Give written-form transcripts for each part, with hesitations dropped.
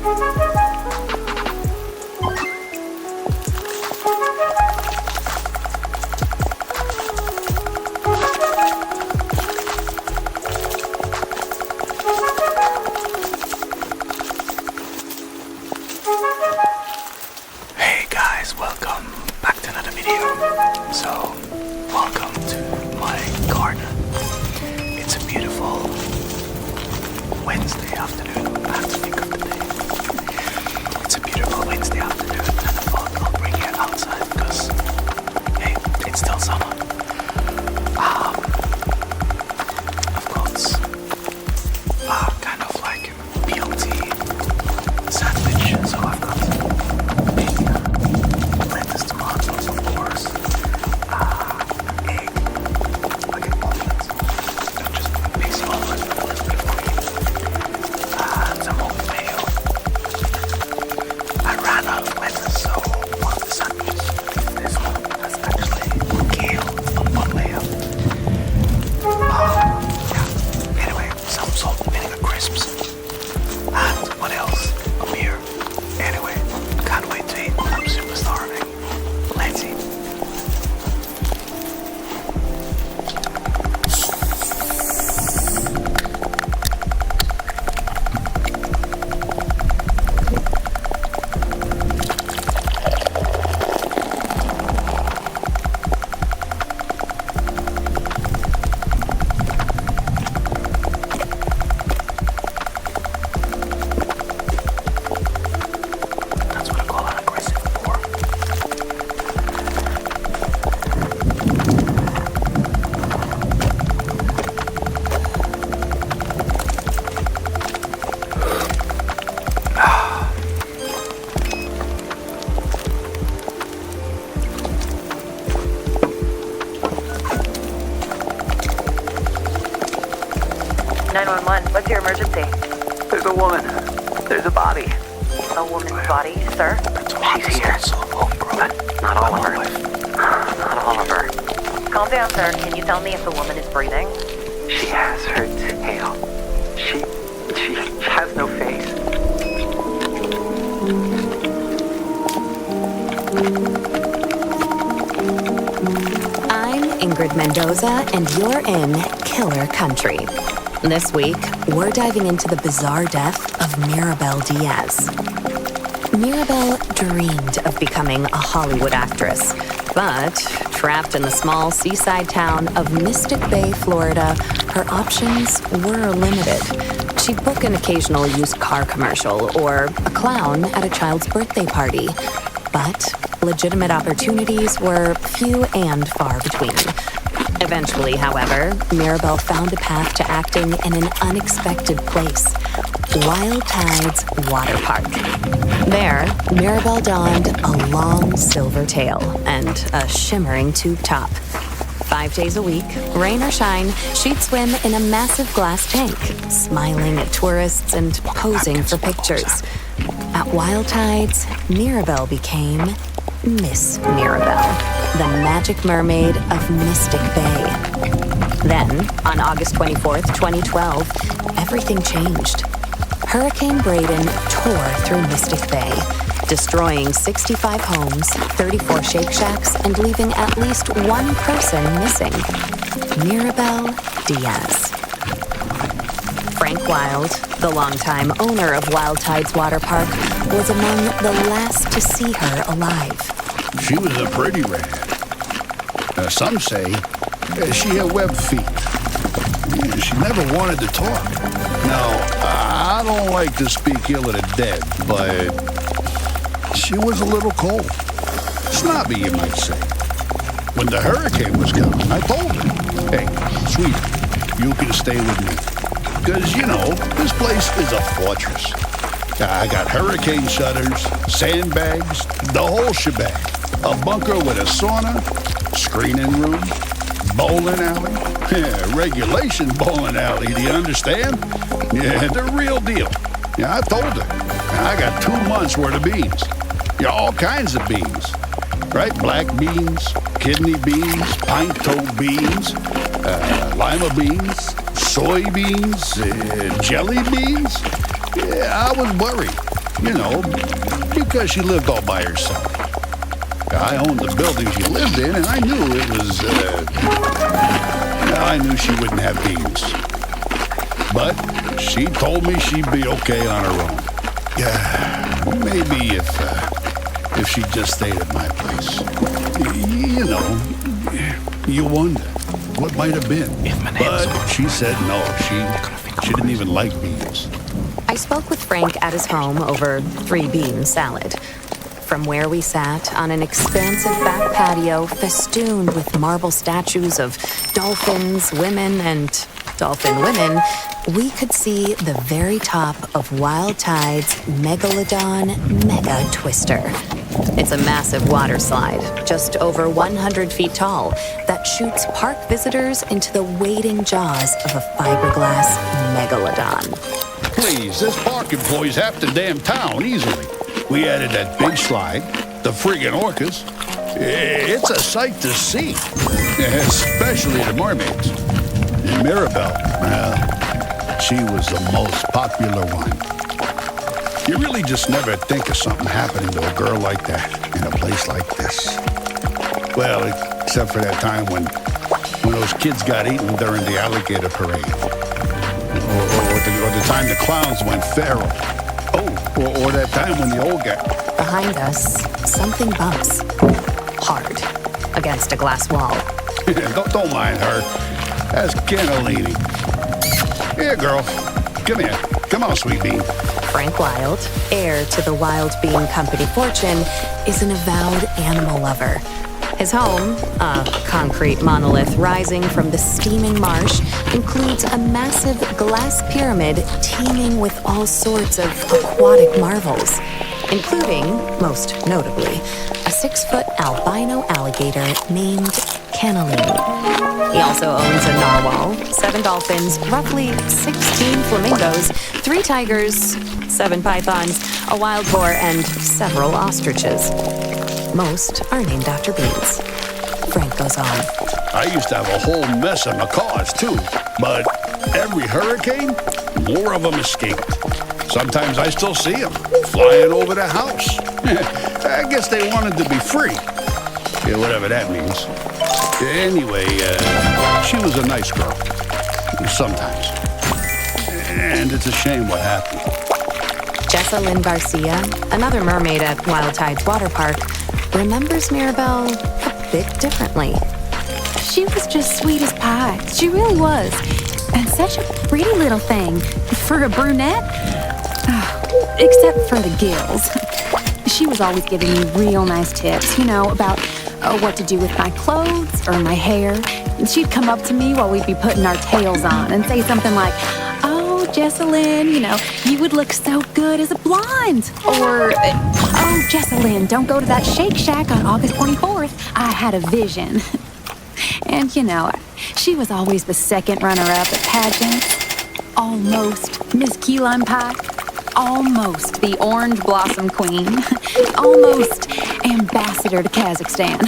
Hey guys, welcome back to another video. So, welcome to my garden. It's a beautiful Wednesday afternoon. I have to think of the day. It's a beautiful Wednesday afternoon, and I thought I'll bring you outside because, hey, it's still summer. I've got kind of like BLT sandwich, so I've got lettuce, tomatoes, of course, an egg, like an omelette, just mix it all with a little bit of cream, and some oat mayo. I ran out of lettuce, so one of the sandwiches, this one, has actually kale on one layer. Yeah, anyway, some salt and vinegar crisps, and what else? A beer. Anyway, can't wait to eat. I'm super starving. Let's eat. That's what I call an aggressive pour. What's your emergency? There's a woman. There's a body. A woman's body, sir? She's here. But not all of her. Not all of her. Calm down, sir. Can you tell me if the woman is breathing? She has her tail. She has no face. I'm Ingrid Mendoza, and you're in Killer Country. This week, we're diving into the bizarre death of Mirabel Diaz. Mirabel dreamed of becoming a Hollywood actress, but trapped in the small seaside town of Mystic Bay, Florida, her options were limited. She'd book an occasional used car commercial or a clown at a child's birthday party, but legitimate opportunities were few and far between. Eventually, however, Mirabel found a path to acting in an unexpected place, Wild Tides Water Park. There, Mirabel donned a long silver tail and a shimmering tube top. 5 days a week, rain or shine, she'd swim in a massive glass tank, smiling at tourists and posing for pictures. At Wild Tides, Mirabel became Miss Mirabel, the magic mermaid of Mystic Bay. Then, on August 24th, 2012, everything changed. Hurricane Braden tore through Mystic Bay, destroying 65 homes, 34 Shake Shacks, and leaving at least one person missing: Mirabel Diaz. Frank Wild, the longtime owner of Wild Tides Water Park, was among the last to see her alive. She was a pretty red. Some say she had web feet. She never wanted to talk. Now, I don't like to speak ill of the dead, but she was a little cold. Snobby, you might say. When the hurricane was coming, I told her, "Hey, sweetie, you can stay with me. Because, you know, this place is a fortress. I got hurricane shutters, sandbags, the whole shebang. A bunker with a sauna, screening room, bowling alley. Yeah, regulation bowling alley, do you understand? Yeah, the real deal. Yeah, I told her. I got 2 months worth of beans. Yeah, all kinds of beans. Right? Black beans, kidney beans, pinto beans, lima beans, soybeans, jelly beans. Yeah, I was worried. You know, because she lived all by herself. I owned the building she lived in, and I knew it was, I knew she wouldn't have beans. But she told me she'd be okay on her own. Yeah, maybe if she just stayed at my place. You know, you wonder what might have been. But she said no, she didn't even like beans. I spoke with Frank at his home over 3-bean salad. From where we sat on an expansive back patio festooned with marble statues of dolphins, women, and dolphin women, we could see the very top of Wild Tide's Megalodon Mega Twister. It's a massive water slide, just over 100 feet tall, that shoots park visitors into the waiting jaws of a fiberglass megalodon. Please, this park employs half the damn town easily. We added that big slide, the friggin' orcas. It's a sight to see, especially the mermaids. And Mirabelle, well, she was the most popular one. You really just never think of something happening to a girl like that in a place like this. Well, except for that time when those kids got eaten during the alligator parade. Or the time the clowns went feral. Oh, or that time when the old guy... Behind us, something bumps. Hard. Against a glass wall. don't mind her. That's cannellini. Here, girl. Come here. Come on, sweet bean. Frank Wild, heir to the Wild Bean Company fortune, is an avowed animal lover. His home, a concrete monolith rising from the steaming marsh, includes a massive glass pyramid teeming with all sorts of aquatic marvels, including, most notably, a 6-foot albino alligator named Cannellini. He also owns a narwhal, 7 dolphins, roughly 16 flamingos, 3 tigers, 7 pythons, a wild boar, and several ostriches. Most are named after beans. Frank goes on. I used to have a whole mess of macaws, too. But every hurricane, more of them escaped. Sometimes I still see them flying over the house. I guess they wanted to be free. Yeah, whatever that means. Anyway, she was a nice girl. Sometimes. And it's a shame what happened. Jessa Lynn Garcia, another mermaid at Wild Tide's water park, remembers Mirabelle a bit differently. She was just sweet as pie. She really was. And such a pretty little thing. For a brunette? Except for the gills. She was always giving me real nice tips, about what to do with my clothes or my hair. And she'd come up to me while we'd be putting our tails on and say something like, "Oh, Jessalyn, you would look so good as a blonde." Or, "Oh, Jessalyn, don't go to that Shake Shack on August 24th. I had a vision." And, she was always the second runner-up at pageants. Almost Miss Key Lime Pie. Almost the Orange Blossom Queen. Almost ambassador to Kazakhstan.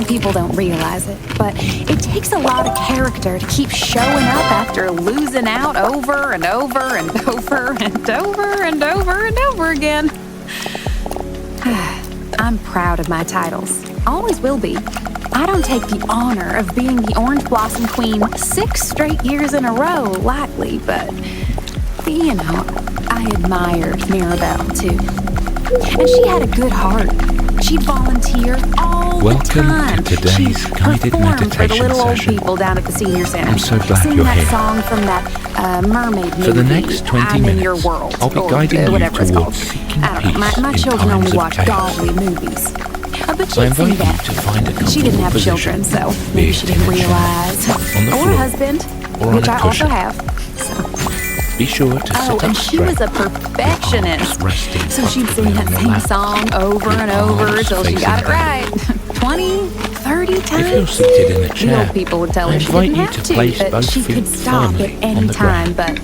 People don't realize it, but it takes a lot of character to keep showing up after losing out over and over and over and over and over and over again. I'm proud of my titles. Always will be. I don't take the honor of being the Orange Blossom Queen 6 straight years in a row lightly, but, I admired Mirabelle, too. And she had a good heart. She'd volunteer all the time. Welcome to today's She'd guided perform for the meditation little old session. people down at the senior center. I'm so glad Sing you're that here. song from that mermaid movie. For the next 20 I'm minutes, in your world. I'll be or, guiding you whatever it's called. towards seeking I don't know. peace My in children times only of watch chaos. godly movies. But I she'd see invite you that. to find a She comfortable didn't have position, children, so be maybe it she didn't in a chair, realize. on the Or a floor, husband, or on which a I also cushion. have. So. Be sure to sit Oh, up and she was straight. a perfectionist. Resting So she'd sing that same song over and over until she got it right. 20, 30 If you're times. seated in a The chair, old people would tell I her she invite didn't you have to place that both she feet could stop at firmly any on the time, ground.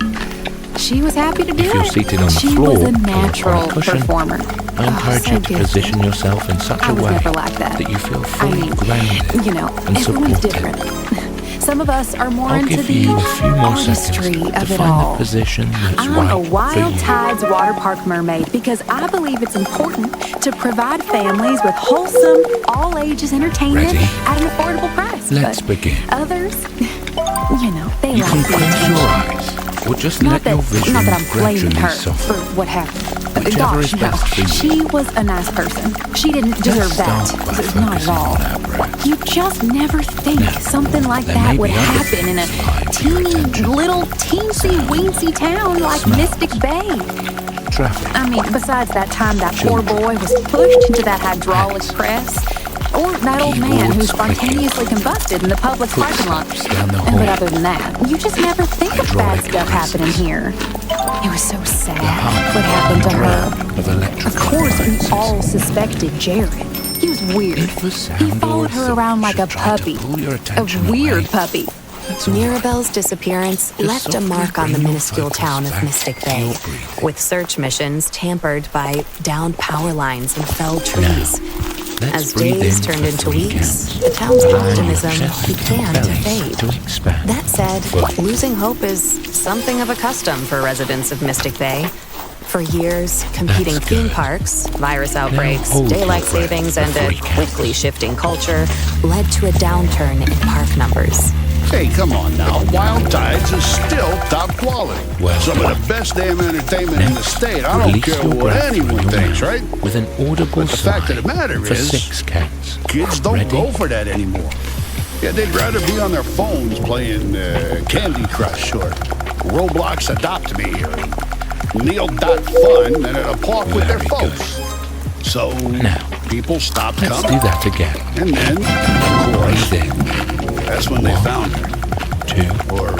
but she was happy to do If you're it. seated on the She floor was a or on a natural cushion, performer. I encourage so you to good. position yourself in such I a was way never like that. you feel I fully mean, grounded and everyone's supported. different. Some of us are more I'll into give the you a few more seconds artistry to of it find all. the position that's I'm right a Wild for you. Tides water park mermaid because I believe it's important to provide families with wholesome, all-ages entertainment Ready? at an affordable price. Let's But begin. others, they You can like the close attention. your eyes, or just Not let your vision that I'm blaming gradually her soften. for what happened. Whichever Gosh, is best for you. she was a nice person. She didn't deserve that. Start by Not at focusing all. on our breath. You just never think Now, something like there that may would be other happen in a things vying for your teeny, attention. little, teensy-weensy town like Smells. Mystic Bay. Traffic. I mean, besides that time that poor boy was pushed into that hydraulic press, or that old man who Keyboards clicking. spontaneously combusted in the public parking lot. Footsteps down the But hall. other than that, you just never think of bad Hydraulic stuff happening presses. here. It was so sad The hum what happened to and her. drone of electrical Of course, we appliances. all suspected Jared. He was weird. If a sound He or followed a her thought around like a should try to puppy. pull your A attention weird away, puppy. that's all right. Mirabelle's disappearance Just left a softly mark on the bring your minuscule focus town of back Mystic to Bay, your breathing. with search missions tampered by downed power lines and felled trees. Let's As breathe days in turned for into 3 weeks, counts. the town's Allow your optimism chest began and to belly fade. to expand. That said, Fully. losing hope is something of a custom for residents of Mystic Bay. For years, competing That's theme good. parks, virus outbreaks, hold your daylight breath savings, for and a 3 counts. quickly shifting culture led to a downturn in park numbers. Hey, come on now. Wild Tides is still top quality. Well Some of done. the best damn entertainment in the Next, state. I don't release care your what breath anyone through your thinks, mouth right? With an audible But the fact of the sigh matter for is, 6 counts. Kids don't Ready? go for that anymore. Yeah, they'd rather be on their phones playing Candy Crush or Roblox Adopt Me or Neil.fun than at a park with their Very folks. So Now, people stopped Let's coming. do that again. And then, of course, Breathe in. that's when they found her. 2, Or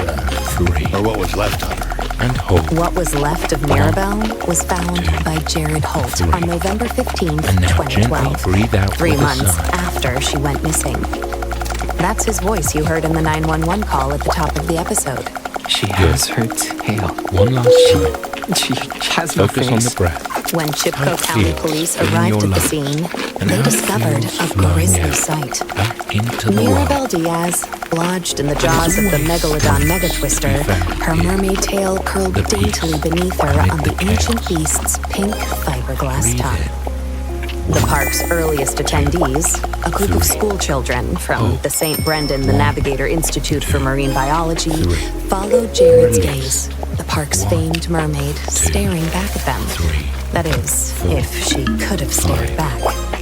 3, or what was left of her. and hold. What was left of Mirabelle was found by Jared Holt on November 15th, And now gently 2012, breathe out 3 with a months sigh. after she went missing. That's his voice you heard in the 911 call at the top of the episode. She has her tail. One last time. She has no Focus face. on the breath. When Chipko How it County feels police in arrived your at the lungs, scene, and they how it discovered feels a flowing grisly out sight. Back into the Mirabelle world. Diaz, lodged in the jaws of the always Megalodon Megatwister, be found her here. mermaid tail curled The daintily beast beneath her amid on the the ancient chaos. beast's pink fiberglass Breathe top. in. The park's earliest attendees, a group of school children from the St. Brendan the Navigator Institute for Marine Biology, followed Jared's gaze, the park's famed mermaid staring back at them. 3, That is, if she could have stared back.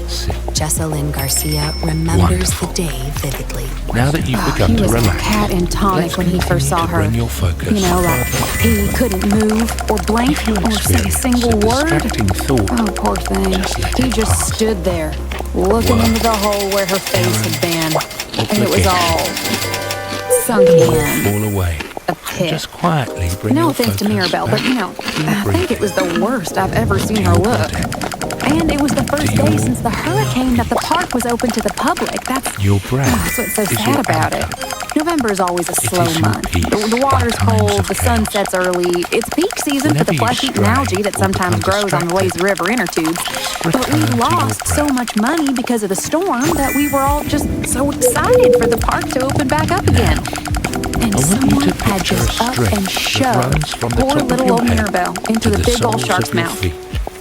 6. Jessalyn Garcia remembers Wonderful. the day vividly. Now that you've He begun to was relax, cat and tonic let's when he first continue saw to her. bring your focus You know, like further. he couldn't move or blink If you or say a experience single a word. distracting thought, Oh, poor thing. Just let He it just pass. stood there, looking Work. into the hole where her face had been. And it was Obligation. all sunk in. fall away. A pit. Just quietly bring No your offense to focus Mirabelle, but back you know, to your I think it was the breathing. worst I've ever seen her your look. body. And it was the first To your day since the hurricane that the park was open to the public. That's Your breath That's what's so is sad your about it. anchor. November is always a slow is your month. peace The water's by times cold, of the sun chaos. sets early. It's peak season for Whenever the you flesh-eating stray algae that or sometimes become grows on the lazy distracted, river inner tubes. But we return to your lost so breath. much money because of the storm that we were all just so excited for the park to open back up again. And I want you someone to had picture a just up string and that shoved runs from the poor top of little your old head Mirabelle into to the the big old soles shark's of your mouth. feet.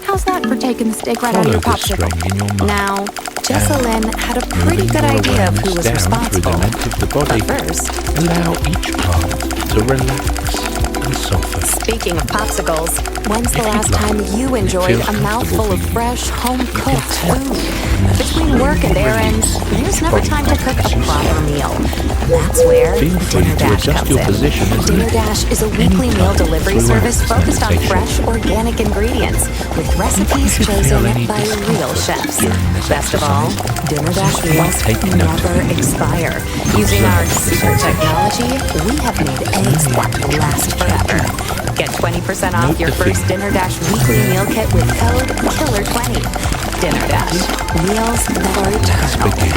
How's that for taking the steak right out of Follow your the string popsicle? in your mind. Now, Jessalyn had a pretty Moving good your idea of who awareness was down responsible. through the length of the body. But first, Allow each part to relax and soften. speaking of popsicles, when's the If you'd last like, time you and it enjoyed feels a mouthful comfortable of for you, fresh, home-cooked tap food? on this Between work and slow errands, release there's never body time to cook a practices. proper meal. That's where Feel free Dinner to Dash adjust comes your in. position as Dinner needed. Dash is a weekly meal Anytime delivery throughout service this focused on meditation. fresh, organic ingredients with recipes should feel chosen any by real discomfort chefs. during this Best of all, exercise, Dinner Dash simply meals take note of never it. expire. Using our Observe the secret sensation. technology, we have made eggs that last forever. Get 20% off Note your the first feeling. Dinner Dash weekly meal kit with code KILLER20. Dinner Dash. Meals that are Let's eternal. begin.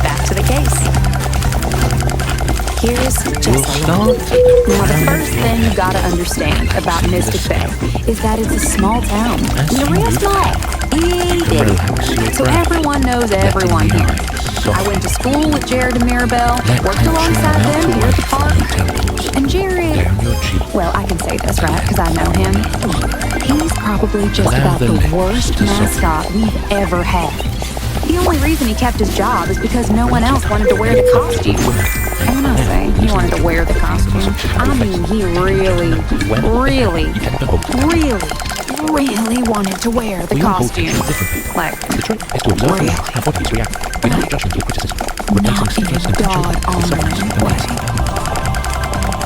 Back to the case. Here's We'll Jessica. start. Now, the first thing you gotta understand about Mystic Bay is that it's a small town. It's real small. Itty-bitty. So everyone knows everyone here. I went to school with Jared and Mirabelle, worked alongside them here at the park. And Jared, well, I can say this, right, because I know him. He's probably just about the worst mascot we've ever had. The only reason he kept his job is because no one else wanted to wear the costume. And when I say he wanted to wear the costume, I mean he really wanted to wear the costume. Like, The trick is to observe really? how bodies react without judging to criticism. Not in a God-honoring way.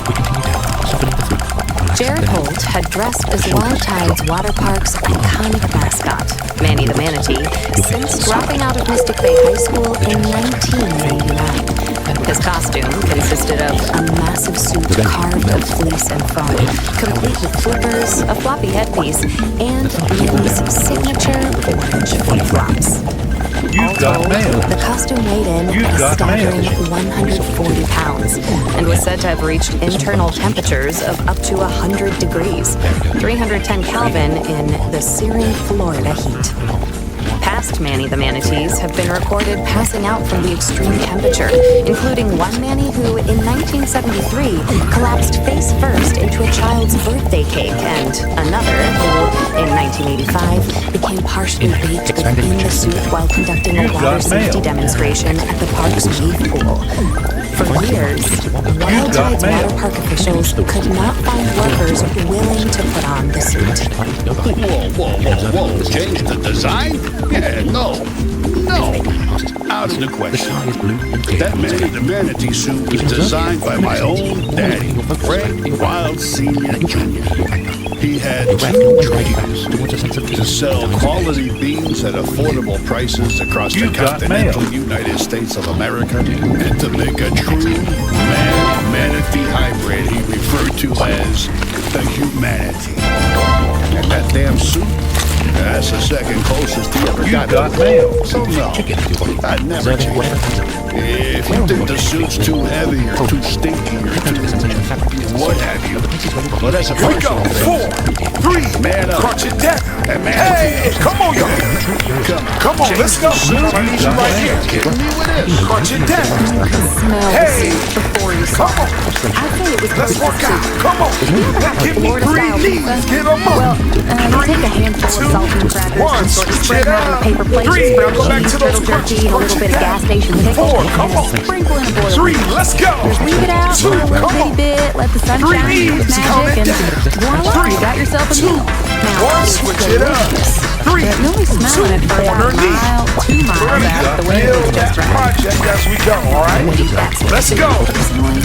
We continue down, softening the fruit. Jared Holt had dressed as Wild Tide's water park's iconic mascot, Manny the Manatee, since dropping out of Mystic Bay High School in 1999. His costume consisted of a massive suit carved of fleece and foam, complete with flippers, a floppy headpiece, and Manny's signature orange flip-flops. All told, the costume weighed in a staggering 140 pounds and was said to have reached internal temperatures of up to 100 degrees, 310 Kelvin in the searing Florida heat. Past Manny the Manatees have been recorded passing out from the extreme temperature, including one Manny who, in 1973, collapsed face first into a child's birthday cake, and another who, in 1985, became partially baked within the suit while conducting a water safety demonstration at the park's wave pool. For years, Wild Tide's water park officials could not find workers willing to put on the suit. Whoa. Change the design? Yeah, no. Out of the question. That Manny the Manatee suit was designed by my own daddy, Frank Wild Sr. Jr. He had two dreams: to sell quality beans at affordable prices across the continental United States of America, and to make a true man-manatee hybrid he referred to as the humanity. And that damn suit, that's the second closest he ever got. So no, I'd never change it. If you think the suit's too heavy or too stinky or too what have you, well, that's a personal thing. 4, 3, man up. Crunch it down. Hey, come on, y'all. Come on, let's go. I need you right here. Kidding me with this? Crunch it down. Smell Hey, the suit before you saw come on. it. I'd say it was Let's perfect work out. suit. Come on. Give me Florida 3 style knees. pizza. Get them Well, up. you take a handful of saltine crackers and sort of spread them out on paper plates, 3, sprinkle go back cheese, to those turtle jerky, crunches. and a little bit of gas station 4, pickle, come and on. a sprinkle in a boil. 3, let's go. Leave it out 2, for a little come on. bitty bit, let the sun 3 shine, knees, with count magic, it and down. voila, 3, you got yourself a 2, meal. Now, 1, it's switch it up. delicious. 3, You'll be 2, smelling it for about corner a knee. mile, 2 miles We're gonna out. The wind is build that just right. project as we go, all right? Let's go.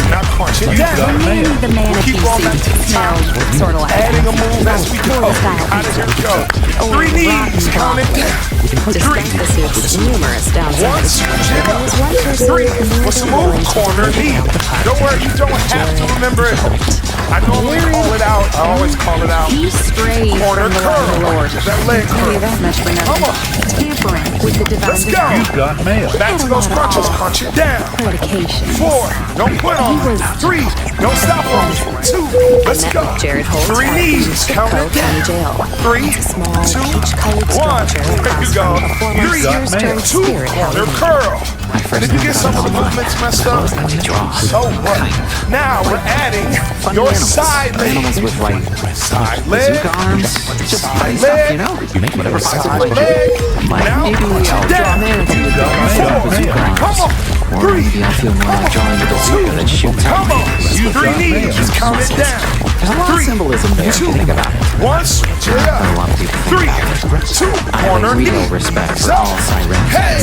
Now crunch it down. Manny the Manatee Keep on that suit smelled sort of like Adding a move as we go. Florida style How does it pizza. go? 3 knees, count it down. Despite the suit's numerous 1, downsides, switch it there was one up. person 3, who what's the was willing move? to Corner point knee. out the part. Don't worry, you don't have to remember it. I normally call it out. I always call it out. He strayed Corner from the love of the Lord. curl. That leg Tell you curl. that much for Come nothing. on. Tampering with the divine Let's go. design. Got mail. Back to those crunches. Crunch it down. Dedication. 4, don't quit on it. 3, don't stop on it. 2, let's Met go. with Jared Holt 3 at knees, count Chico it County down. Jail. 3, It's a small 2, peach-colored 1. structure There across you go. from a former 3, Sears turned 2, spirit corner house. curl. Did you get some of the movements messed up? So what? Now we're adding your side leg. With like Side leg. arms, just Side stuff, leg. you know? You make whatever Side possible. leg. Now maybe crunch I'll it draw down. man 4, come on. Or 3, maybe I'll feel more like drawing with a finger that shoots out. come on. 3 knees, just count it down. There's a lot of 3, symbolism there if you think about it. 1, switch it Not a up. lot of people 3, think about it. 2, I have corner a knee. real respect for So, all sirens. hey,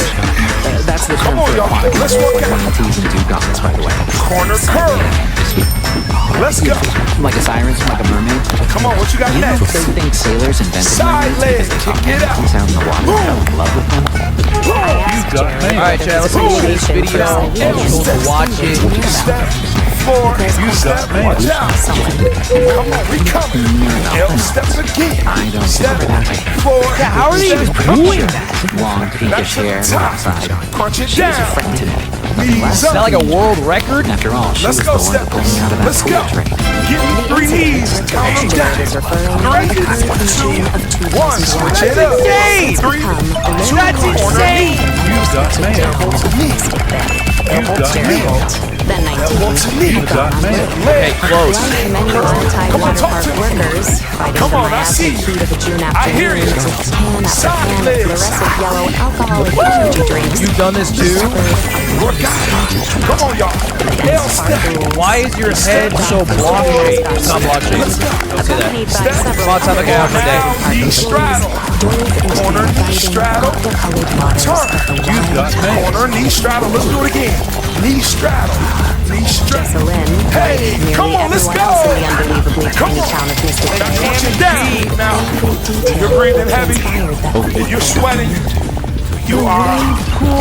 That's the Come term on, for y'all. aquatic Let's work out. manatees and dugongs, by the way. corner curl. Let's go. Like a siren, like a mermaid. Come on, what you got You know, next? they think sailors invented Side mermaids leg, because they kick thought it out. monkeys out in the water Boom. fell in love with them. I asked Jared All right, Chad, let's his do this appreciation for video. psychology. Watch it. Step 4, There's you step, man. watch out. Come on, we coming. L steps again. I don't Step think that way. 4, Yeah, how are they even doing that? Long pinkish hair, outside. Crunch it She was a down. friend today. Knees Is that up. like a world record? After all, she Let's was go, the one step. that pulled me out of that Let's pool go. drink. Give me 3 knees. Count them down. 3, 2, 1. Switch it up. Insane! 3, That's insane! You've got mail. elbow to knee. Elbow to knee. The Elbow to 19 knee. You've got mail. Okay, close. Like many anti-water talk park to me. workers, fighting Come the on, I see acid you. heat of a June I hear afternoon you. with can after Side can of legs. fluorescent yellow alcoholic energy drinks. You've done this too? Work out. Come on, y'all. L step. Why is your head so block shaped? It's not block shaped. Don't say that. Accompanied by several Lots of the guy for day. Now, knee straddle. Corner, knee straddle. Turn. Corner, knee straddle. Let's do it again. Knee straddle. Knee straddle. Hey, come on, let's go. Come on. Now crunch it down. Now, you're breathing heavy. You're sweating. You are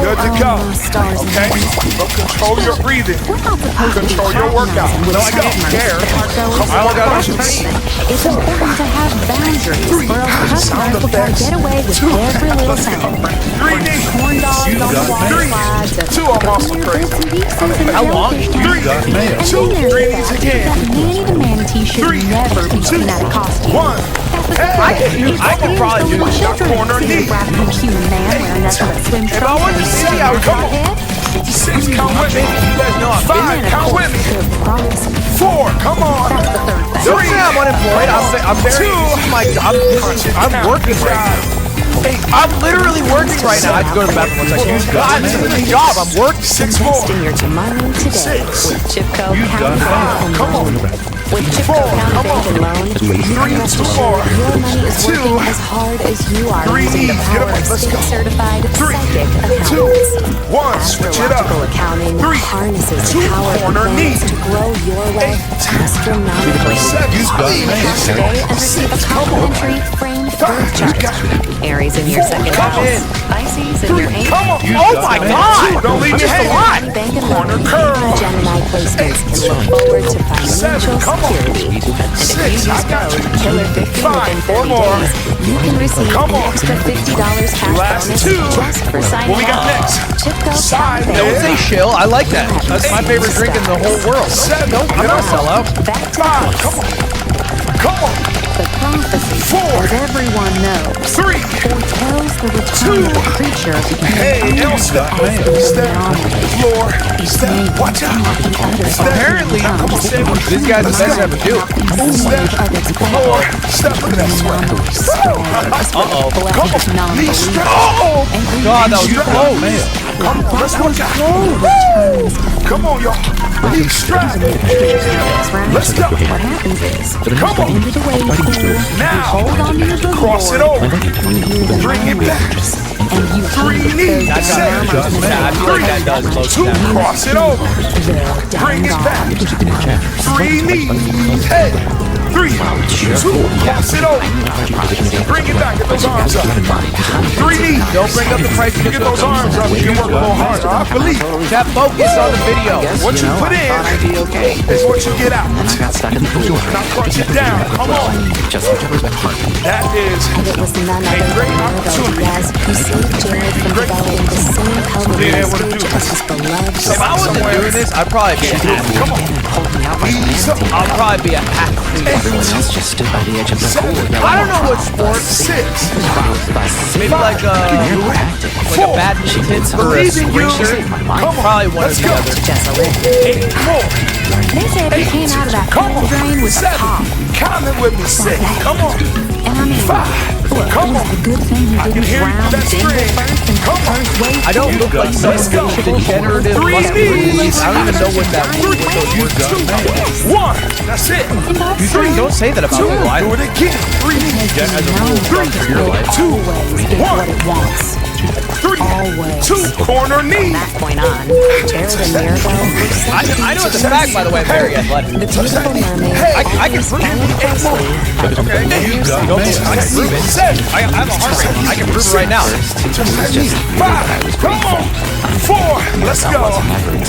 good to go. Okay? But control your breathing. Control your workout. No, I don't care. I don't got it. It's important to have boundaries, or else customers will try to get away with every little thing. 3 knees. Corn dogs on the water 3, slides. 2, I'm also crazy. How long? 3, got mail. And 2, then there's 3 the knees fact again. that Manny the manatee should 3, never be 2, seen at a costume. 1. Hey, I could probably do this. Corner knee. Graphic human man wearing nothing but swim If I wanted to see how it Come goes, on. 6, count with me. you guys know I've been 5, count with me. 4, come on. Don't say I'm unemployed. I'm very. This is my job. I'm working right now. I'm literally working right now. I have to go to the bathroom one second. God, this is a new job. I'm working. 6 more. Invest in your tomorrow today with Chipco County Bank and Come on. Loan. With Chipco County Bank and Loan, you can rest 2 assured more. your money is 2. working as hard as you are 3 using the knees. power Get up. of Let's go. state-certified 3, psychic 2, accountants. 1. Switch it up. Astrological accounting 3, harnesses 2, the power of corner knee. plans to grow your wealth astronomically. 7, Call today and receive a complimentary framed birth chart. Aries in your second house, Pisces in your eighth. Come on. Oh my God! Don't leave me Just a hanging. lot. Bank and Corner Loan curl. Gemini placements can look forward to financial 7, come on. security. And if you 6, use I got code you. KILLER50 5, within 4 30 more. days, you can receive Come an on. extra $50 cash Last bonus 2. just for signing What we got up. next? Chipco Side County Don't leg. say Bank. shill. I like that. That's my favorite drink in the whole world. 7, I'm not a sellout. Back to 5, base. come on. Come on. The prophecy, 4, as everyone knows, 3, foretells the return of a creature beginning hey, L step. Step. Floor. Step. Watch out. Step. Apparently, Come on, step. this guy's the best I ever do. Step. Floor. Step. Look at that sweat. Uh-oh. Come on. Knee strap. Oh! God, that was Strap. close. Come on. Let's work out. Come on, y'all. Knee strap. Let's go. What happens is, Come on. into the wave pool, you hold Now. on to your good Cross it Lord, over. you hear the Bring it back. murmurs, and you 3 hear knees. That does. Set. I feel like that does close 2, it down. cross it over. the Bring it down back. dog. 3 knees. Head. 3, 2, cross it over. Bring it back. Get those arms up. 3 knees. Don't bring up the price. Get those arms up. You can work a little harder. I believe. Chat focus on the video. What you put in is what you get out. I got stuck in the pool. Now crunch it down. Come on. Just whichever way hard. That is And it was none other than Maribel Diaz who saved Jared from developing the same pelvic Being able to stage do as this. his beloved If I wasn't doing this, I'd probably be a hack. Come on. Ease up. I'll probably be a hack. Everyone else just stood by the edge of the pool. I don't know what sports. 6. Maybe like a badminton or a Believe in you. sprinter. Come on. Probably one or Let's the go. other. 8 more. They say if you came out of that Come cold on. drain with a 7. pop, Count it with me. 6. Come on. and I mean, 5. look, Come it was on. a good thing you I can didn't hear you. drown That's Denver great. first and Come on. first wave. I don't look like some Let's go. degenerative 3 muscular. knees. I don't even know what that means. 2, 1. That's it. 3. Don't say that about Two. people. I Do it again. 3 knees. as a rule of thumb for your life. 2, Always get 1. what it wants. 3, Always. 2. Corner knee. From that point on, Jared and Mirabel were set to I know be it's a fact, by the way, very athletic. the beautiful mermaid Hey, I can always followed closely by the Okay. familiar I sound can of prove it. I have a heart rate. I can prove it right now. 5, come on. 4, let's go.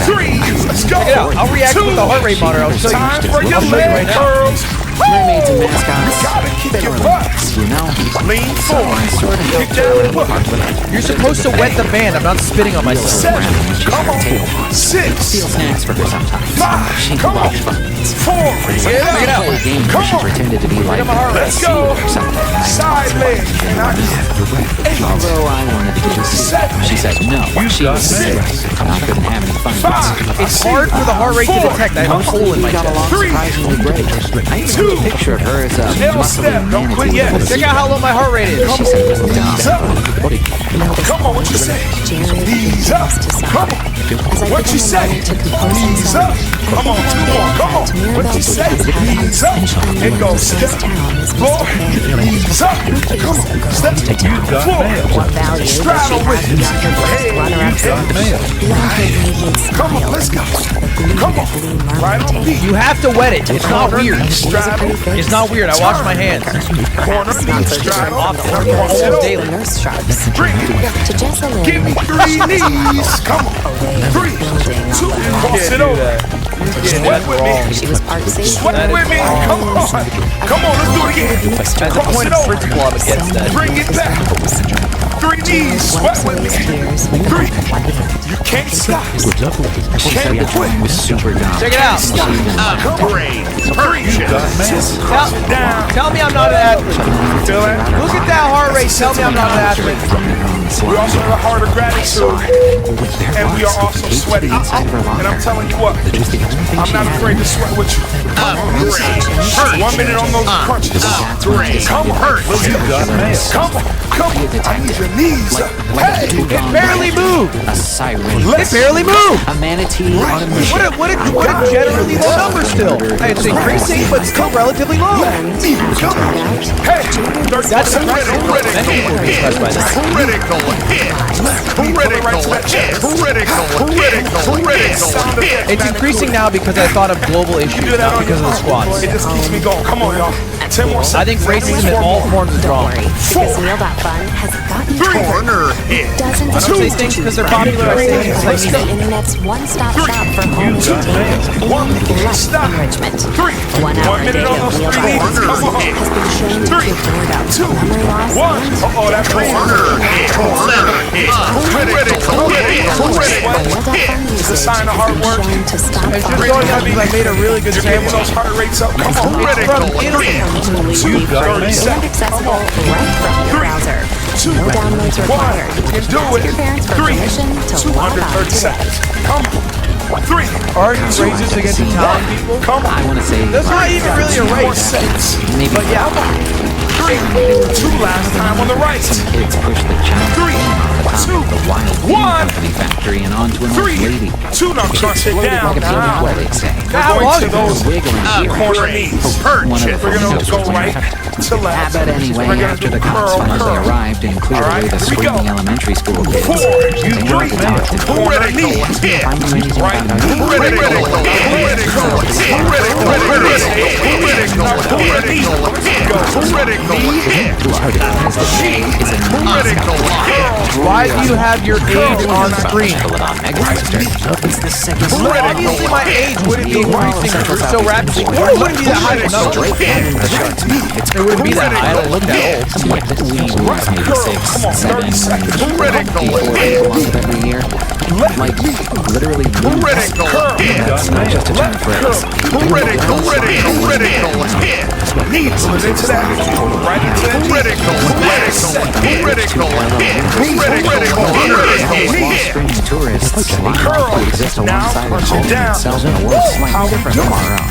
3, let's go. Check it out. I'll react 2, with the heart rate monitor. I'll show you. time for your I'll show you leg right now. curls. Mermaids and mascots, Gotta kick they your don't butt. you know? Lean So forward. I sort of Kick helped down her the butt. You're supposed to wet the band. I'm not spitting on myself. 7, come on. 6, steal snacks for her sometimes. 5, She come on. loves fun. 4, Check it out. Play games Come where she on. pretended to be like let's go. or something. Side leg. Can I get 8, Although I wanted to do this, 7, she said no. She was sick. I couldn't have any fun. 5, It's hard for the heart rate to detect. I have a hole in my got along chest. 3, surprisingly great. I even have 2, a picture of her as a L muscly step. Don't quit manatee. yet. Check out how low my heart rate is. She said it was dumb. Knees up. Come on, what you say? Jared Knees up. begins to Come sob. on. As I What give you him a say? moment to compose Knees himself, up. Come on, 2 more. Come on. What you say? Knees up. It goes step. Floor. Knees up. Come on. Step. Floor. What value does she Straddle have with it. beyond her breast runner-up? Beyond her radiant Come on, smile, let's go. the glue Come that Blue on. Right on Marmaduke. beat. You have to wet it. It's not weird. Straddle. It's not weird. I wash my hands. Corner. Knee. Straddle. Almost daily. Nurse sharks. Drink it. To Jessalyn, Give me 3 knees. Come on. 3, 2, cross it over. Sweat with me. she was parked safely. Sweat with me. Come on. Come on, let's do it again. At the Cross point it of over. principle, I'm against that. Bring it back. 3 knees. Sweat with me. 3. You can't stop. She said Can't the quit. drawing was super dumb. Check it out. Upgrade. Down. Tell me I'm not an athlete. Feel that? Look at that heart rate. Tell me I'm not an athlete. We also have a heart of gratitude. And we are also sweaty. And I'm telling you what, I'm not afraid to sweat with you. Hurt. 1 minute on those crunches. Come on. Let's go. Come on. Come on. I need your knees up. Hey. It barely moved. A siren. It barely moved. A manatee on a mission. What a generally low number still. Hey, it's increasing, but still relatively low. Come on. Hey. That's impressive. Many people are impressed by that. Critical hit. It's increasing now because I thought of global issues, not because of the squats. It just keeps me going. Come on, y'all. 10 more seconds. I think racism in all forms is wrong. Because Meal.fun has gotten Corner hit. dozens I of don't say things because they're popular. I say things It's like the internet's one-stop shop for home entertainment One. and life Stop. enrichment. 3. 1 hour 1 a minute day on of those 3 Meal.fun knees. Come on. has been shown to 3, cure boredom, 2, memory loss, 1. and Uh-oh, that corner hit. Critical hit. Meal.fun It's a usage sign of hard has been work. shown to stop It's just thought going up because I made a really good You're getting sandwich. those heart rates up. Come on. It's from Italy. completely free and accessible right from your browser. No downloads required. Do Ask it. your parents for 3. permission to log on 230 today. seconds. Come on. 3. Aren't you racist against Italian people? Come I on. want to say That's not even really a 4 race. seconds. maybe But yeah, 3. 2 last time on the right. kids push the child 3, on the top 2, of the wild bee 1. company factory and onto an old 3, lady. 2. Now crunch it down. Like a baby Now boy, they'd say. how we're long going to is those Wiggling here. corner knees. One of the We're going to photos go was right to I left. bet anyway, We're gonna after do the cops curl, finally curl. arrived and cleared All right, away the here we go. screaming elementary school kids. 4. They You were 3. adopted. Corner knee. Find you anything Right. about how Why do you have your age on screen? Obviously, my age wouldn't be increasing so rapidly. It wouldn't be that high. No, it wouldn't be that high. I don't look that old. every year. Like, literally, that's not just a term phrase. Knees into that. Right into that. Wall Street tourists Curl. who exist Now alongside punch of it down. themselves in a world slightly different from our own.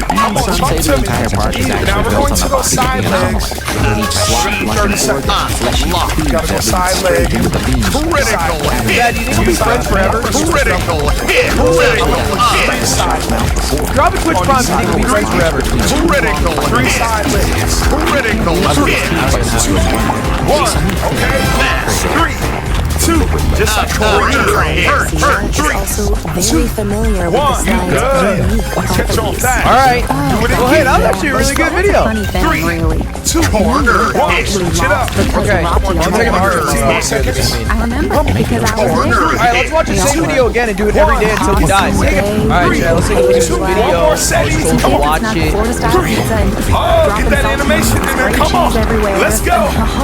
And some say the entire park is Now actually we're built going on to the those body of side the anomaly. legs. With each swap, like 30 an seconds. organ, fleshy tube Gotta go that side leads straight leg. into the beam. Dad, do you think we'll be friends forever? Drop a Twitch prompt. Do you think we'll be friends forever? 3 side legs. 2, 1. Okay. 3, two, just like Garcia is also very familiar with the one. slide's Good. unique Catch on properties. fast. All right. Well, hey, that was actually a really good video. Funny thing, really. Two, Corner. one, switch it up. Okay. I'm taking the hard one. Seconds. I remember because I was there. All right, let's watch the same video again and do it every day until he dies. All right, Chad, let's take a look at this video. Let's go watch it. Oh, get that animation in there. Come on. Let's go.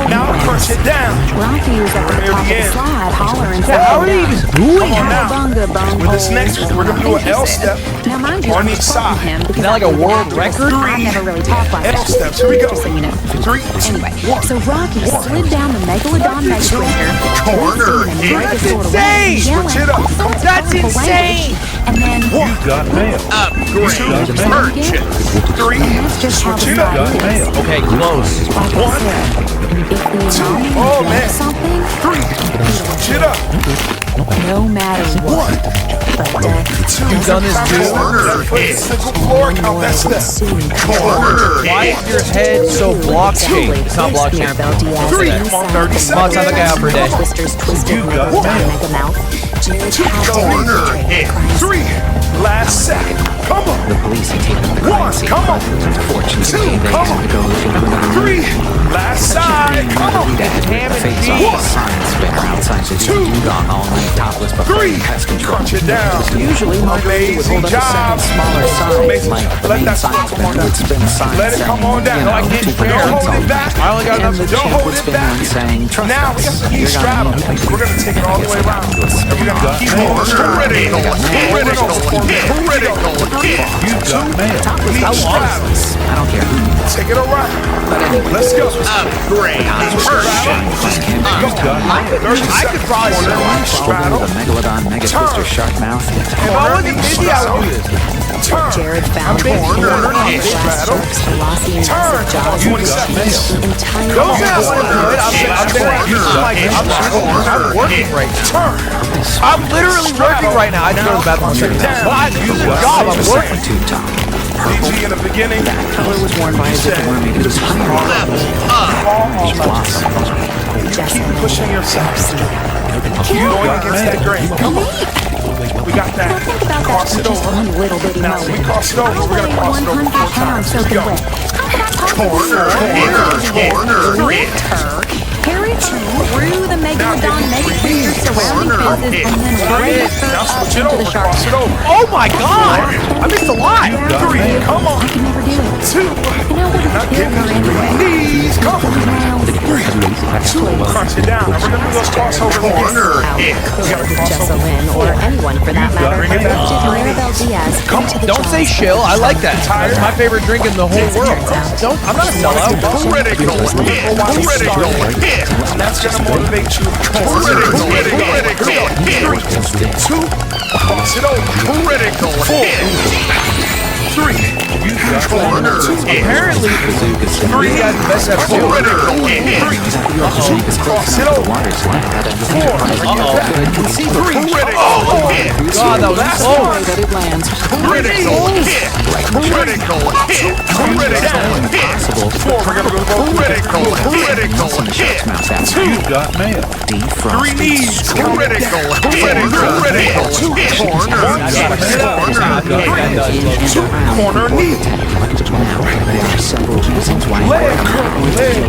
Now crunch it down. Rocky was up at the top of the slide hollering How are they even doing Come on that? now. With this next one, we're going to do an L step Now, mind you, on I each was quoting side. him Is because that like a I was world active. record? I never really talked like L that. steps. Here we go. Just so you know. 3, Anyway, 1. so Rocky slid down the Megalodon Mega Twister. Corner. That's insane! Switch it up. That's insane! And then Got mail. Upgrade. Purchase. 3, that's just how switch the it up. slide is. Okay, close. Like I said, if the environment Oh, wants man. something, 3, switch it up. no matter what. 1, You've done this, dude. Corner. single floor count. That's that. Corner. Why is your head so block shaped? It's not block shaped. 3, come on, 30 Come on, time to get out for a day. Twister's twisted Megalodon Mega Mouth. Jared has Corner. Hit. 3, last second. Come on. The police had taken him to crime 1, scene. come on. Unfortunately, they come had on. to go looking for another 3, last side. Come on. Dad ripped the face off the science fair outside the Two. gone all night topless but 3, pest control. crunch it down. Usually, Marguerite would Amazing hold up a job. second smaller size, Amazing. like the Let main that science come on fair down. would spin science Let it come saying, on down. you No, I know, can't. two Don't birds hold on it back. I only got And enough the to Don't champ hold would it spin back. one saying, trust Now we us, got the knee you're straddle. gonna need We're going to take it all the way around. And we're going to keep on straddle. Critical. Critical hit. Critical hit. Knee straddle. I don't care who you are. Take it around. But anyway, Let's go. Upgrade. Purchase. just can't I could probably Corner, knee straddle. the Megalodon Mega Twister Shark Mouth. If I wasn't busy, I would do this. Turn. Jared found Corner, knee glass straddle. shark's velocity and Turn. massive jaws You and got changed the entire Don't say I course want to do it. I'm working right now. Turn. I'm literally working right now. I just go to the bathroom. Down. But this is a job. I'm working. Tube top. PG in the beginning. Color was worn by a different mermaid who was higher Level up. blossom. Keep pushing yourself. Keep going against that grain. Come on. We got that. Think about that Cross for it just over. one little bitty Now, we moment. cross it over. We're going to cross it over 4 100 times. pounds Here we soaking go. wet. How could I possibly Corner. Hit. carry through the Megalodon Mega Twister surrounding fences and then right Now up switch it into over. the shark Cross it mouth? over. Oh my god! I missed a lot. 3. Come on. I could never do it. 2. You know what? Not It's getting her anyway. knees. Come on. Now, 2. Crunch it down. Now we're going to do those crossovers again. Corner. Hit. Jesselyn, or anyone for that matter, Bring it lifted down. Maribel Diaz into the Don't say jaws. shill. I like that. That's my favorite drink in the whole world. Don't. I'm not a sellout. Critical hit. Critical hit. That's going to motivate you. Critical hit. 2. Cross it over. Critical hit. 3. Corner. Apparently, you guys best have two. Critical hit. Cross it over. 4. Critical hit. God, that was close. That it lands. Critical hit. Critical hit. Critical hit. 4. We're going to go Critical hit. Mouth after Got mail. Three defrosted. knees. Critical hit. Critical hit. Corner. corner knee. There are several reasons why Leg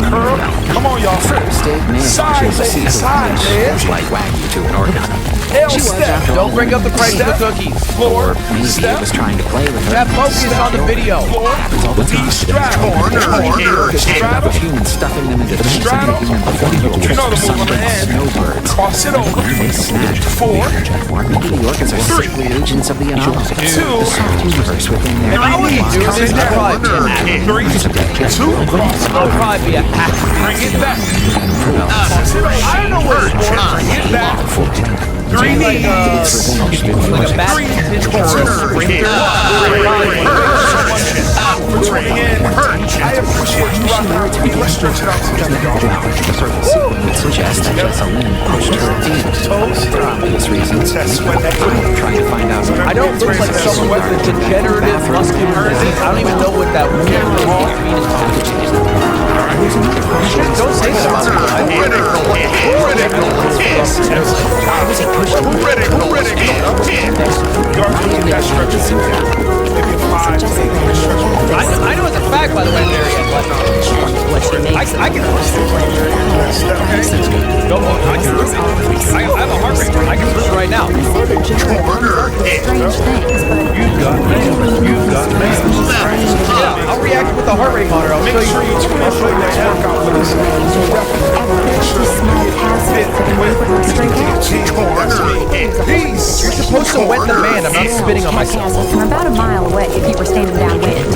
curl. Come on, y'all. Side leg, side leg. like wagging to an organ. L step. Don't bring up the price of the cookies. Floor. Maybe Step. it was trying to play with her. That focus on the video. Floor. Knee straddle. Straddle. Of humans stuffing them into things that Straddle. make human performance. You know the move on the end. Snowbirds. Cross it over. They snatch. 4. Or maybe the organs are secret agents of the anomaly. 2. The soft universe within their If I was doing this, I'd probably be a hack. 3. 2. Cross it I'd over. probably be a hack. Bring it back. Cross it over. I don't know where it's going. Bring it back. 3 Like knees. like a badminton sprinter. For tuning in. I appreciate you rocking out with me. Let's stretch it out together, y'all. The further sequence would suggest that Jessalyn pushed her feet. Toes. For obvious reasons. That's when they Trying to find out I don't look like someone with a degenerative muscular disease. I don't even know what that weird little means. Don't say that about me. Critical hit. maybe 5 days. I know it's a fact, by the way, Marianne, but I can prove it. Go on, I have a heart rate. I can prove it right now. Strange things, but You've got mail. You've got mail. Yeah, I'll react with the heart rate monitor. I'll show you. I'll show you right now. every small hazard for the neighborhood stray cats. You're supposed to wet the man. I'm not spitting on myself. From about a mile away if you were standing downwind.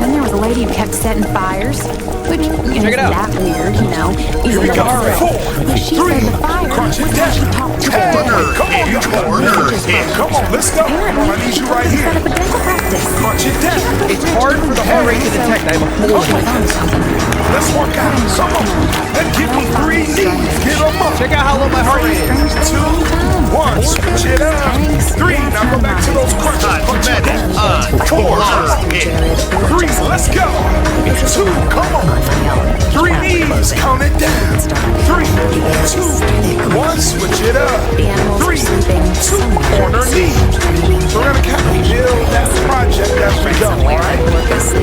Then there was a lady who kept setting fires, which isn't Check it out. that weird, you know. Here we go. 4, But she 3, said the fire crunch it was how down. she talked to the Hey, dead. come on, let's go. I need you right Set here. up a dental practice. Crunch it down. It's hard for the heart rate to detect. I have a hole in my chest. Let's work out. Come on. And give me 3 knees. Get them up. Check out how low my heart rate is. 2, 1. Switch it up. 3. Now go back to those crunches. Crunch it down. 4. 3. Let's go. 2. Come on. 3 knees. Count it down. 3, 2, 1. Switch it up. 3, 2. Corner knee. So we're gonna kind of build that project as we go. All right.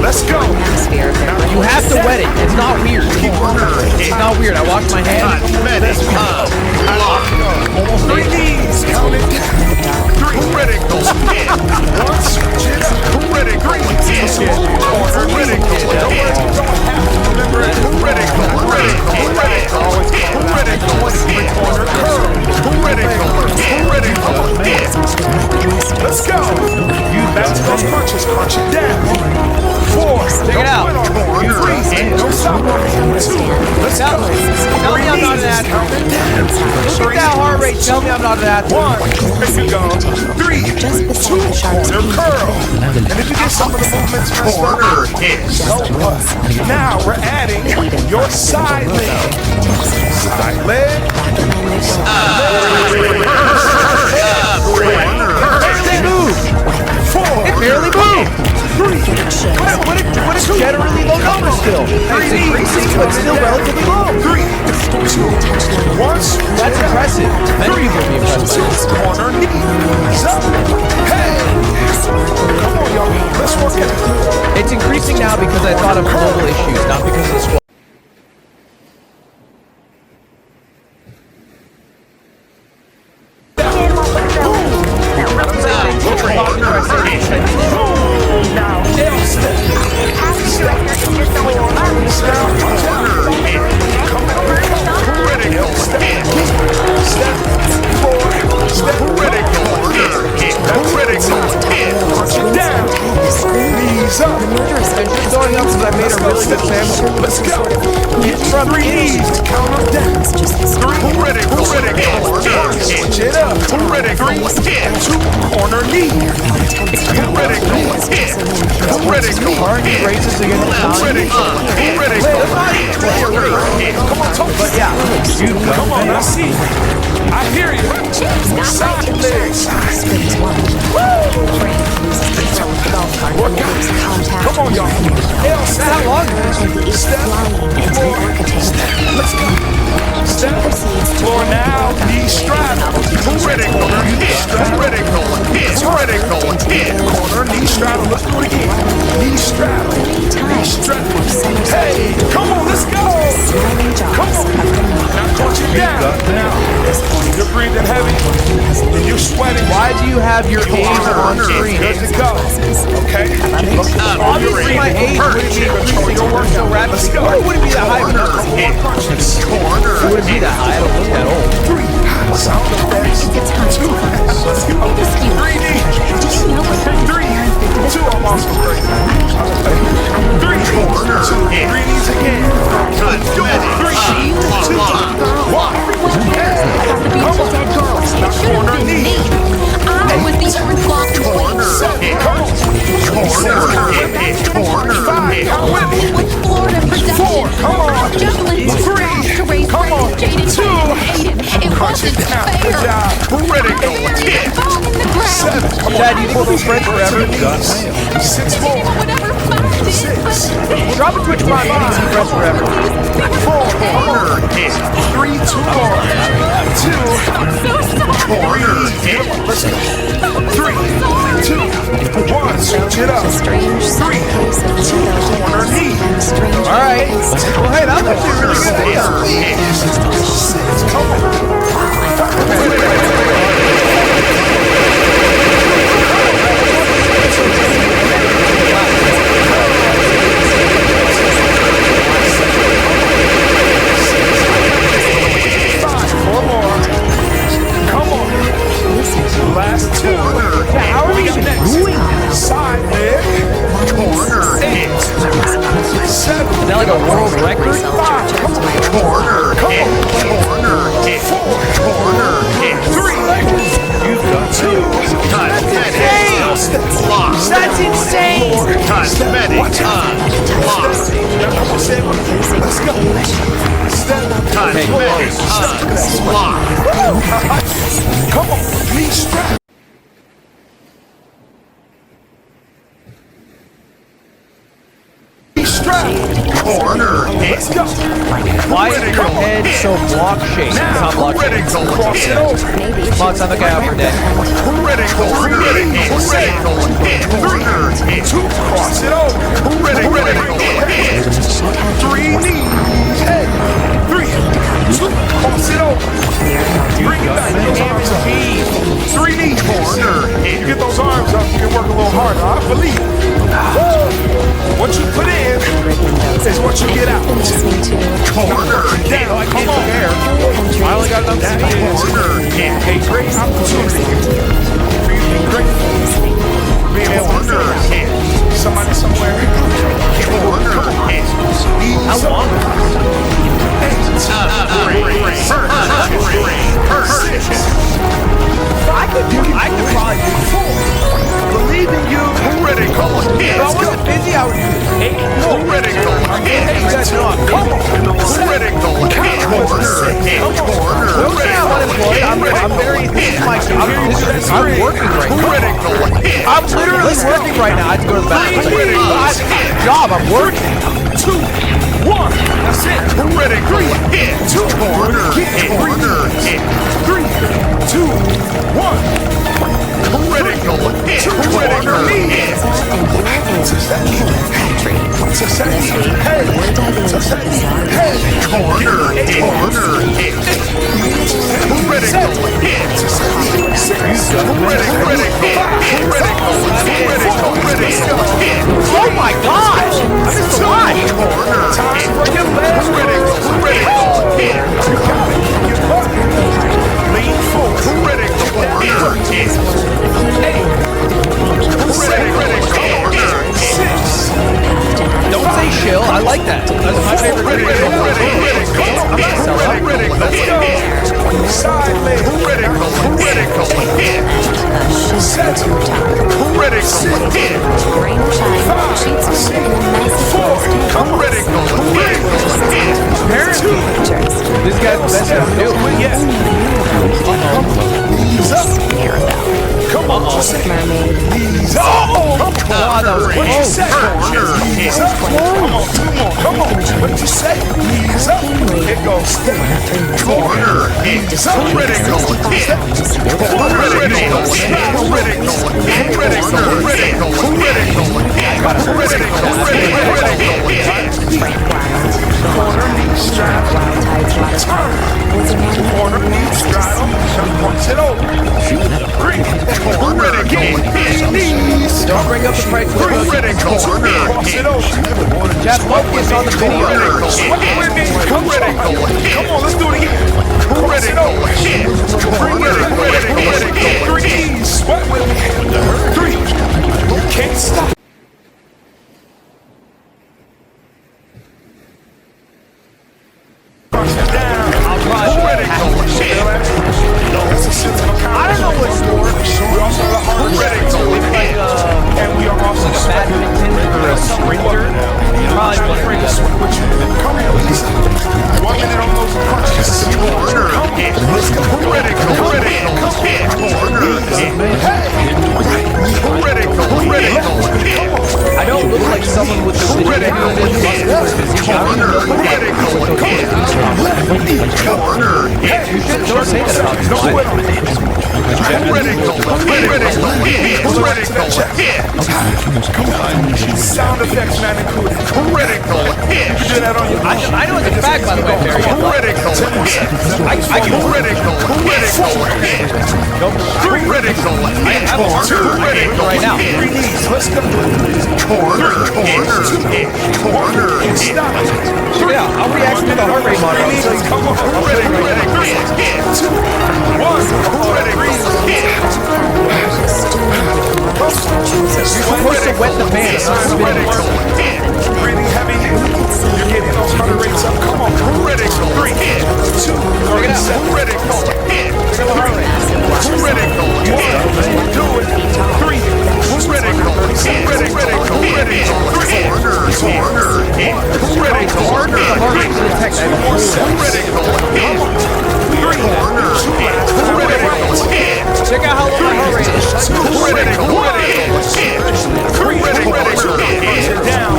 Let's go. You have to wet it. It's not weird. It's not weird. I washed my hands. Almost 3 knees. Count it down. 3. Critical. 1. Switch it up. Critical. 2. Corner knee. Don't worry. You don't have to remember it. Critical. Corner curl. Let's go. Back to those crunches. Crunch it down. 4. Check it out. 3. Don't stop. 2. Let's go. Tell me I'm not an athlete. Look at that heart rate. Tell me I'm not an athlete. 1. There you go. 3. 2. Corner curl. And if you get some of the movements messed up, so what? Now we're adding your side leg. Side leg. It moved. 4. It barely moved. 3. What is generally low number still? It's increasing, but still relatively low. 3. 2. 1. That's impressive. Many people would be impressed by this. Corner knees up. Hey. Come on, y'all. Let's work it. It's increasing now because I thought of global issues, not because of the squad. Throwing up because I made a really good sandwich. Let's go. Get from 3 knees to count them down. 3. Critical. Switch it up. 3. 2. Corner knee. Critical. Harney races against the Come on, talk. But yeah, Come on, I see. I hear you. Side legs. Work out. Come on, y'all. how long is this? Step. 4. Let's go. Step. Floor now. Knee straddle. Critical. Corner. Knee straddle. Let's do it again. Knee straddle. Knee straddle. Hey, come on, let's go. Come on. Now crunch it down. Now, you're breathing heavy and you're sweating. Why do you have your age on screen? Good to go. Okay. Obviously, my age wouldn't be increasing or work so rapidly. Let's go. Or it wouldn't be that high. It wouldn't be that high. I don't look that old. 3. Sound effects. 2. Let's go. 3 knees. 3. 2. I'm also great. 3. 2. 3 knees again. 3. 2. 1. Hey. Come on. Now corner knee. I was the earth-walking queen. 7. Come on. 5. Come with me. With Florida production. 4. Come on. Juggling 3. to raise Come on. Jaden 2. Aiden. It Crunch it wasn't down. fair. Good job. Critical. Fall in the ground. 7. Come on. Dad, you think we'll be friends forever? 6 more. Whatever fun it is, 6. We'll drop a Twitch Prime and be friends forever. 4. 3. 2 more. 2. I'm so sorry. Let's go. 3. 2. world record? Corner. Come on. Corner. 4. Corner. 3. You've got 2. That's insane! Cosmetic. Let's go. Come on. Knee strap. Corner. Let's go. Why is your head so block-shaped? It's not block-shaped. Cross it over. Come on, time to get out for dead. Critical. 2. Cross it over. 3 knees. Head. 3. 2. Cross it over. Bring it back. Those arms up. 3 knees. Corner. You get those arms up, you can work a little harder. I believe it. What you put in is what you get out. Corner. Down. Come on. I only got enough to Corner. A great opportunity for you to be grateful. Being able to somebody somewhere. Corner. How long? I could probably do 4. Believe in you. Critical. If I wasn't busy, I would do 8. Critical. You guys know I'm busy. Critical. I'm unemployed. I'm very. This is my job. I'm working right now. I'm literally working right now. I have to go to the bathroom. I'm job. I'm working. 2, 1. That's it. Critical. 2. Corner. 3, 2, 1. Critical. Corner. Oh my gosh! I missed a lot! Time for your legs. Lean forward. Don't say chill. I like that. That's my favorite thing. Let's go. Side leg. Critical. 7. This guy's the best at doing. Yeah. Knees up. Come on. Knees up. That was close. Knees up. Come on. What'd you say? Knees up. It goes. Corner. Knees up. Critical. Corner knee straddle. Corner knee straddle. Punch it over. 3. Corner again. Knees. Don't bring up the price. Critical. Cross it over. Jeff, focus on the video. Come on, let's do it again. Critical. Bring it in. 3 knees. Sweat with me. 3. You can't stop. I don't know what sport. We also have a hard and we are also Like a badminton or a sprinter. Probably to swim with you. Come on, Lisa. 1 minute on those punches. Let's go. I don't look like someone with the genuine muscular physique. I don't look like you should don't say that about Sound effects, man, included. Critical. You can do that on your own. I know it's a fact, by the way, Barry. Critical. I can Critical. Critical. I have a heart right now. 3 knees. Let's go. Corner. Stop. Check it out. I'll react to the heart rate monitor. Come on. 2, 1. You're supposed to wet the fan. It's not spinning. Breathing heavy. You're getting those That Two more seconds. Come on. Three. Check out how low my heart rate is. Down.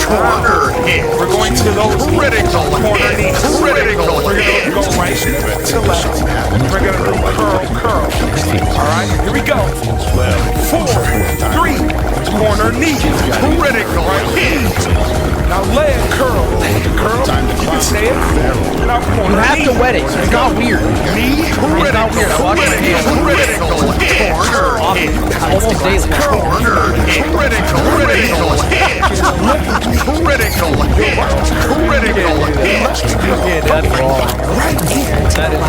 We're going to those corner knees. We're going to go right to left. We're going to do curl. All right, here we go. 4, 3, corner knee. Critical. Now leg curl. You can say it. Now corner You have knee. to wet it, so it's not weird. Knee. It's not weird. I watch it almost daily. Yeah, that's wrong. That is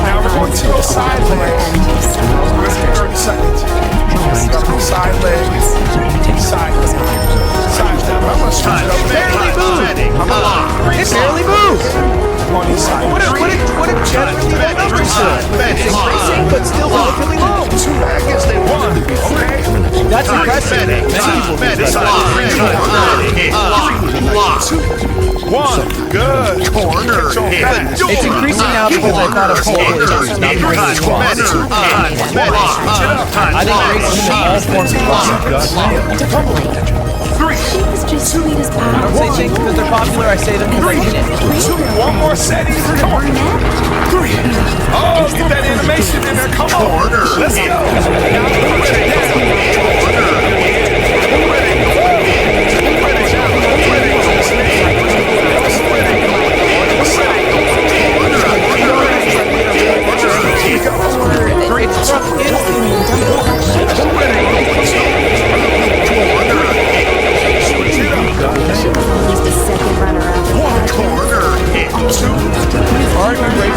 Now we're going to the side leg. 30 seconds. Side leg. Side leg. Side leg. I'm going to stretch it up. it barely moves. On the side. What a generally low number still. It's increasing, but still relatively low. 2 seconds. They won. Okay. That's impressive. Many people do that. 1. Good. Corner. It's increasing now because I thought of pole issues, not because of squats. I think racism in all forms of boxing. 3. She was just sweet as I pie. don't say things because they're popular, I say them because I mean it. 1 more set. Come on. 3. Oh, get that animation in there. Come on. Let's go. Just a second runner-up. Corner. 2. Heart rate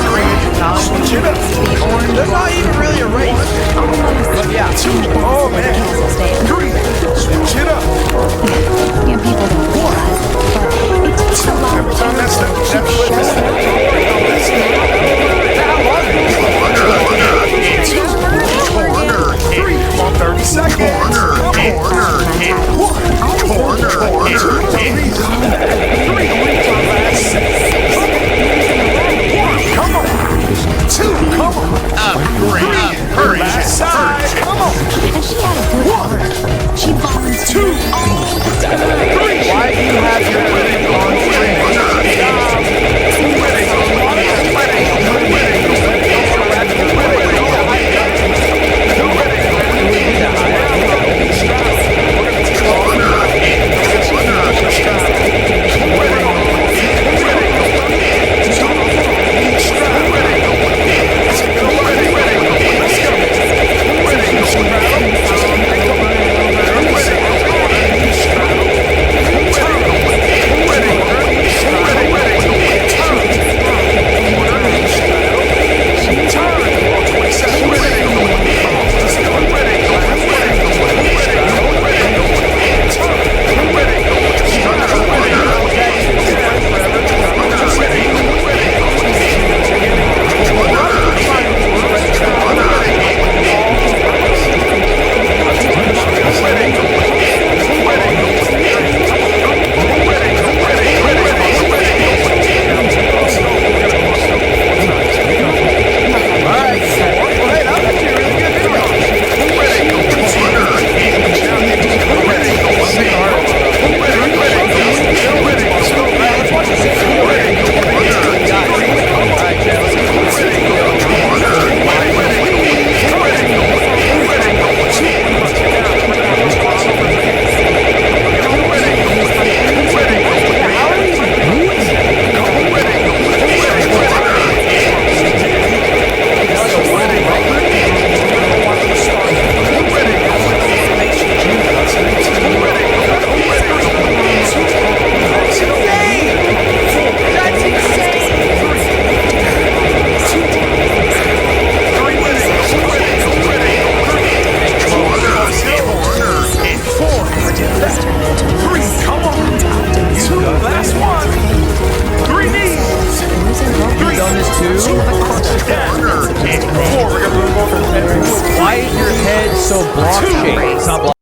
Sadistic messages to victims. Why is your head so block shaped? It's not block